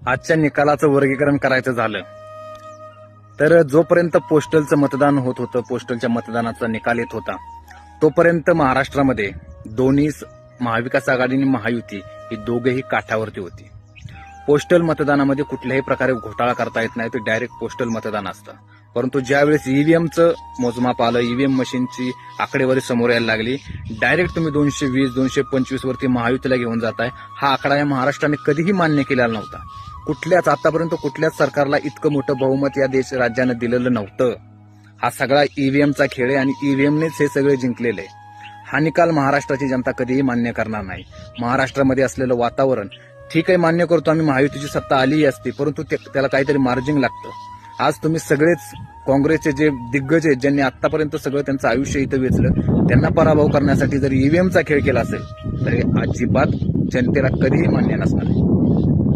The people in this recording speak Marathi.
आजच्या निकालाचं वर्गीकरण करायचं झालं तर जोपर्यंत पोस्टलचं मतदान होत होतं, पोस्टलच्या मतदानाचा निकाल येत होता, तोपर्यंत महाराष्ट्रामध्ये दोन्ही महाविकास आघाडी आणि महायुती ही दोघेही काठावरती होती. पोस्टल मतदानामध्ये कुठल्याही प्रकारे घोटाळा करता येत नाही, ते डायरेक्ट पोस्टल मतदान असतं. परंतु ज्यावेळेस ईव्हीएमचं मोजमाप आलं, ईव्हीएम मशीनची आकडेवारी समोर यायला लागली, डायरेक्ट तुम्ही 220, 225 वरती महायुतीला घेऊन जाताय, हा आकडा या महाराष्ट्राने कधीही मान्य केलेला नव्हता. आतापर्यंत कुठल्याच सरकारला इतकं मोठं बहुमत या राज्यानं दिलेलं नव्हतं. हा सगळा ईव्हीएमचा खेळ आहे आणि ईव्हीएमनेच हे सगळे जिंकलेले. हा निकाल महाराष्ट्राची जनता कधीही मान्य करणार नाही. महाराष्ट्रामध्ये असलेलं वातावरण ठीक आहे, मान्य करतो आम्ही, महायुतीची सत्ता आलीही असती, परंतु त्याला काहीतरी मार्जिन लागतं. आज तुम्ही सगळेच काँग्रेसचे जे दिग्गज आहेत, ज्यांनी आतापर्यंत सगळं त्यांचं आयुष्य इथं वेचलं, त्यांना पराभव करण्यासाठी जर ईव्हीएमचा खेळ केला असेल तर अजिबात जनतेला कधीही मान्य नसणार.